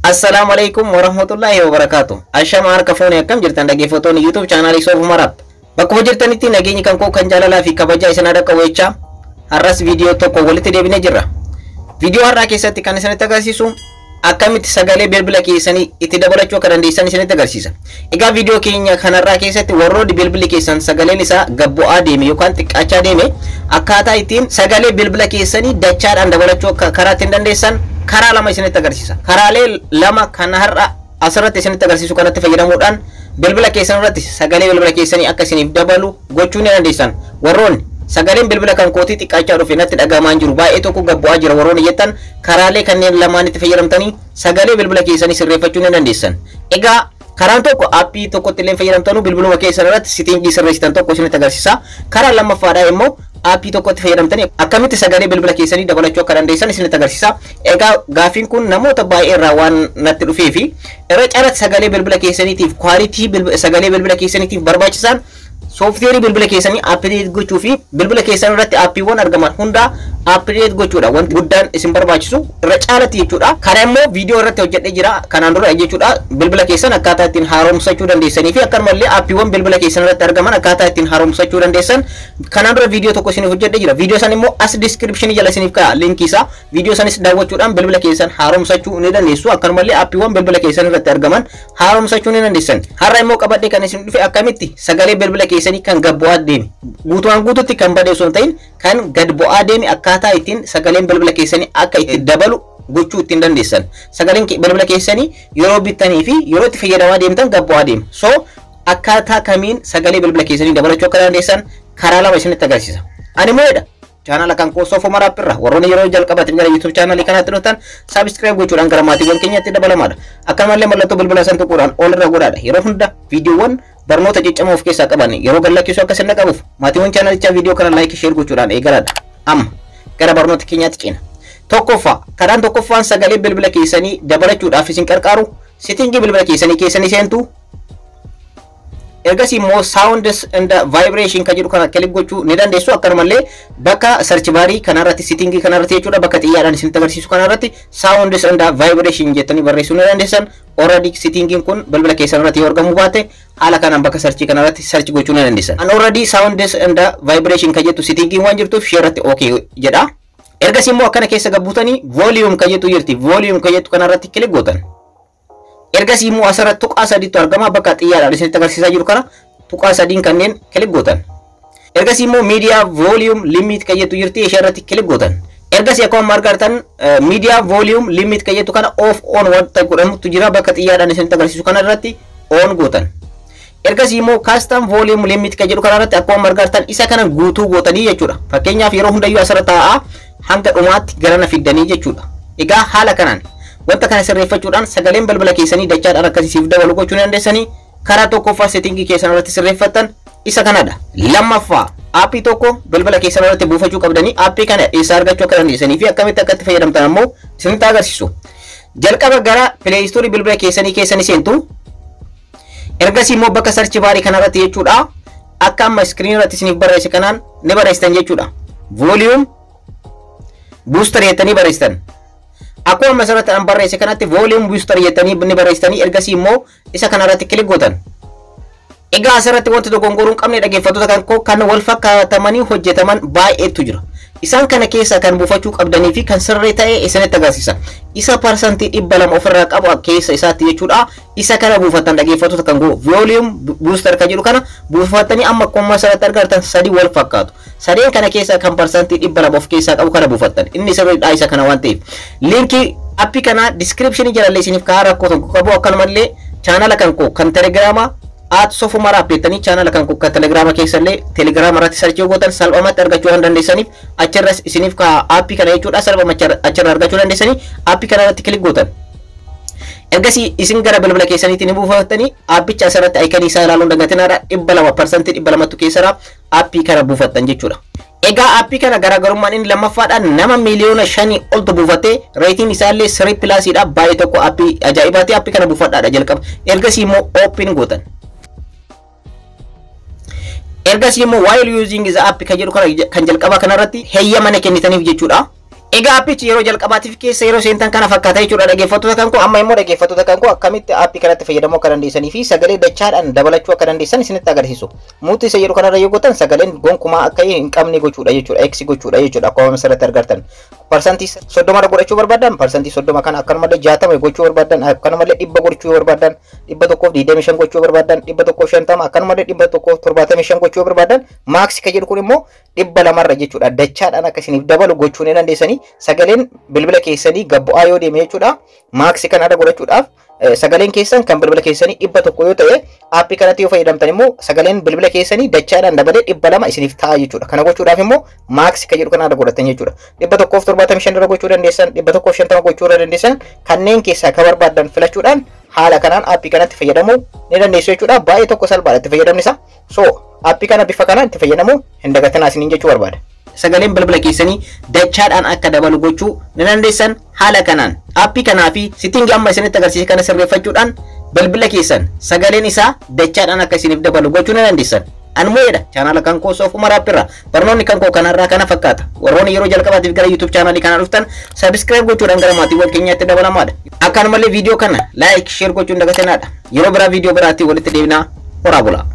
Assalamualaikum warahmatullahi wabarakatuh. Ashama harka foonii akkam jirtan dhaggeeffattoonni YouTube channel Sof Marab. Bakkuma jirtanitti nageenyi kan koo kan jaalalaa fi kabajaa isin haadha qawweechaa. Har'as viidiyoo tokko walitti deebinee jirra. Viidiyoo har'aa keessatti kan isinitti agarsiisu akkamitti sagalee bilbila keessanii itti dabalachuu akka dandeessan isinitti agarsiisa. Egaa viidiyoo keenya kanarraa keessatti warroonni bilbilli keessan sagaleen isaa gabbu'aa deeme yookaan xiqqaachaa deeme akkaataa ittiin sagalee bilbila keessanii dachaadhaan dabalachuu akka karaa ittiin dandeessan karaa lama isinitti agarsiisa. Karaalee lama kan har'a asirratti isinitti agarsiisu kanatti fayyadamuudhaan bilbila keessan irratti sagalee bilbila keessanii akka isiniif dabalu gochuu ni dandeessan. Warroonni sagaleen bilbila kan kootii xiqqaachaa dhufe natti dhagahamaa jiru baay'ee tokko gabbu'aa jira warroonni jettan karaalee kanneen lamaan itti fayyadamtanii sagalee bilbila keessanii sirreeffachuu ni dandeessan. Egaa karaan tokko aappii tokkotti illee fayyadamtanii bilbiluma keessan irratti settingii sirreessitan tokko isinitti agarsiisa. Karaa lammaffaadhaa immoo aappii tokkotti fayyadamtanii akkamitti sagalee bilbila keessanii dabalachuu akka dandeessan isinitti agarsiisa. Egaa gaafiin kun namoota baay'ee irraa waan natti dhufee fi irra caalatti sagalee bilbila keessaniitiif kwalitii sagalee bilbila keessaniitiif barbaachisan sooftiweerii bilbila keessanii update gochuu fi bilbila keessan irratti aappiiwwan argaman hunda update gochuudha wanti guddaan isin barbaachisu irra caalatti jechuudha. Kana immoo viidiyoo irratti hojjedhee jira kanaan dura jechuudha. Bilbila keessan akkaataa ittiin haaromsachuu dandeessanii fi akkasumallee aappiiwwan bilbila keessan irratti argaman akkaataa ittiin haaromsachuu dandeessan kanaan dura viidiyoo tokko isiniif hojjedhee jira. Viidiyoo san immoo as description jala isiniif ka'a linkii isaa. Viidiyoo sanis daawwachuudhaan bilbila keessan haaromsachuu ni dandeessu. Akkasumallee aappiiwwan bilbila keessan irratti argaman haaromsachuu ni dandeessan. Har'a immoo qabadhee kan isin dhufe akkamitti sagalee bilbila keessanii kan gad bu'aa deeme guutumaan guututti kan badee osoo hin ta'in kan gad bu'aa deeme akkaataa ittiin sagaleen bilbila keessanii akka itti dabalu gochuu ittiin dandeessan. Sagaleen bilbila keessanii yeroo bittanii fi yeroo itti fayyadamaa deemtan gad bu'aa deema. So akkaataa kamiin sagalee bilbila keessanii dabalachuu akka dandeessan karaa lama isinitti agarsiisa. Ani mo'edha. Channel kan koo Sof Marab irra warroonni yeroo jalqabatin gara YouTube channel kanatti dhuftan subscribe gochuudhaan gara maatiiwwan keenyatti dabalamaadha. Akkasumallee mallattoo bilbila san tuquudhaan ol irra godhaadha. Yeroo hunda viidiyoowwan barnoota ciccimoo of keessaa qaban yeroo gallakkisuu akka isin qabuuf maatiiwwan channelichaa viidiyoo kana like share gochuudhaan eegalaadha. Amma gara barnoota keenyaatti ceena. Karaan tokkoffaan sagalee bilbila keessanii dabalachuudhaaf isin qarqaaru settingii bilbila keessanii seentu. Ergasii immoo sounds and vibration kan jedhu kana click gochuu ni dandeessu. Akkasumallee bakka search barii kanarratti settingii kanarratti jechuudha bakka xiyyaadhaan isinitti agarsiisu kanarratti sounds and vibration jettanii barreessuu ni dandeessan. Already settingiin kun bilbila keessan irratti yoo argamu baate haala kanaan bakka search kanarratti search gochuu ni dandeessan. An already sounds and vibration kan jettu settingiin waan jirtuuf ishee irratti okay jedha. Ergasii immoo akkana keessa gabbuutanii volume kan jettu jirti. Volume kan jettu kanarratti click gootan. Ergasii immoo asirratti tuqaa sadiitu argama bakka xiyyaadhaan isinitti agarsiisaa jiru kana tuqaa sadiin kanneen click gootan. Ergasii immoo media volume limit kan jettu jirti ishee irratti click gootan. Ergasii akkuma argitan media volume limit kan jettu kana off on wanta godhamutu jira bakka xiyyaadhaan isinitti agarsiisu kana irratti on gootan. Ergasii immoo custom volume limit kan jedhu kana irratti akkuma argitan isa kana guutuu gootanii jechuudha. Fakkeenyaaf yeroo hundayyuu asirratti taa'aa hanga dhumaatti garana fiddanii jechuudha. Egaa haala kanaan wanta kana sirreeffachuudhaan sagaleen bilbila keessanii dachaadhaan akkasiif dabalu gochuu ni dandeessanii. Karaa tokkoffaa settingii keessan irratti sirreeffattan isa kanadha. Lammaffaa aappii tokko bilbila keessan irratti buufachuu qabdanii aappii kana eessa argachuu akka dandeessanii fi akkamitti akka itti fayyadamtan ammoo isinitti agarsiisu. Jalqaba gara Play Store bilbila keessanii seentu. Ergasii immoo bakka search barii kanarratti jechuudha. Akka amma screen irratti isiniif barreesse kanaan ni barreessitan jechuudha. Volume booster jettanii barreessitan. Akkuma asirratti an barreesse kanatti volume booster jettanii ni barreessitanii ergasii immoo isa kanarratti click gootan. Egaa asirratti wanti dogongoruu hin qabne dhaggeeffattoota kan wal fakkaatamanii hojjetaman baay'eetu jira. Isaan kana keessa kan buufachuu qabdanii fi kan sirrii ta'e isinitti agarsiisa. Isa parsantii 200 ofirraa qabu keessa isaatti jechuudha. Isa kana buufattan dhaggeeffattoota kan volume booster kan jedhu kana buufattanii amma akkuma asirratti argitan sadii wal fakkaatu. Sadeen kana keessa kan parsantii 200 of keessaa qabu kana buufattan. Inni sirriidha isa kana waan ta'eef. Linkii appii kana description jala isiniif kaa'aa rakkoo tokko qabu akkanumallee channel kan Telegrama Sof Marab jettanii channel kan Telegrama keessallee Telegrama irratti search gootan salphumatti argachuu waan dandeessaniif achirras isiniif kaa'aa aappii kana jechuudha salphumatti achirra argachuu dandeessanii aappii kana irratti click gootan. Ergasii isin gara bilbila keessaniitti ni buufattanii aappicha asirratti icon isaa ilaaluun dangatinaadha 200% 200 keessaa aappii kana buufattan jechuudha. Egaa aappii kana garaagarummaan inni lammaffaadhaan nama miliyoona 5 oltu buufatee rating isaallee 3+ dha baay'ee tokko aappii ajaa'ibaati aappii kana buufadhaadha jalqaba. Ergasii immoo open gootan. Ergasii immoo while using the app kan jedhu kan jalqaba kanarratti heeyyama kennitaniif jechuudha. Egaa appichi yeroo jalqabaatiif keessa yeroo seentan kana fakkaata jechuudha dhaggeeffattoota kan koo amma immoo dhaggeeffattoota kan koo akkamitti appii kanatti fayyadamuu akka dandeessanii fi sagalee dachaadhaan dabalachuu akka dandeessan isinitti agarsiisu. Muuxii isa yeroo kanarra yoo gootan sagaleen gonkumaa akka hin qabne gochuudha jechuudha X gochuudha jechuudha akkuma asirratti argartan. Parsantii 30 godhachuu barbaadan parsantii 30 kana akkanumallee 60 gochuu barbaadan akkanumallee 100 gochuu barbaadan 125 gochuu barbaadan 150 akkanumallee 175 gochuu barbaadan maaksi ka jedhu kun immoo 200 irra jechuudha dachaadhaan akka isiniif dabalu gochuu ni dandeessanii. Sagaleen bilbila keessanii gabbu'aa yoo deeme jechuudha maaksi kan irra godhachuudhaaf sagaleen keessan kan bilbila keessanii 100 yoo ta'e appii kanatti yoo fayyadamtan immoo sagaleen bilbila keessanii dachaadhaan dabalee 200 isiniif ta'a jechuudha. Kana gochuudhaaf immoo maaksi ka jedhu kan irra godhatan jechuudha. 175 irra gochuu dandeessan 150 gochuu irra dandeessan kanneen keessaa ka barbaadan filachuudhaan haala kanaan appii kanatti fayyadamuu ni dandeessu jechuudha. Baay'ee tokko salphaadha itti fayyadamni isaa. So appii kana bifa kanaan itti fayyadamuu hin dagatinaa isiniin jechuu barbaada. Sagaleen bilbila keessanii dachaadhaan akka dabalu gochuu ni dandeessan haala kanaan appii kanaa fi sittingi amma isinitti agarsiise kana sirreeffachuudhaan bilbila keessan sagaleen isaa dachaadhaan akka isiniif dabalu gochuu ni dandeessan. Anmoyedha channel kan koo Sof Umar Appirra barnoonni kan koo kanarraa kana fakkaata. Warroonni yeroo jalqabaatiif gara YouTube channel kana dhuftan subscribe gochuudhaan gara maatiiwwan keenyaatti dabalamaadha. Akkanumallee video kana like share gochuun dagatinaadha. Yeroo biraa video biraatti walitti deebinaa horaa bulaa.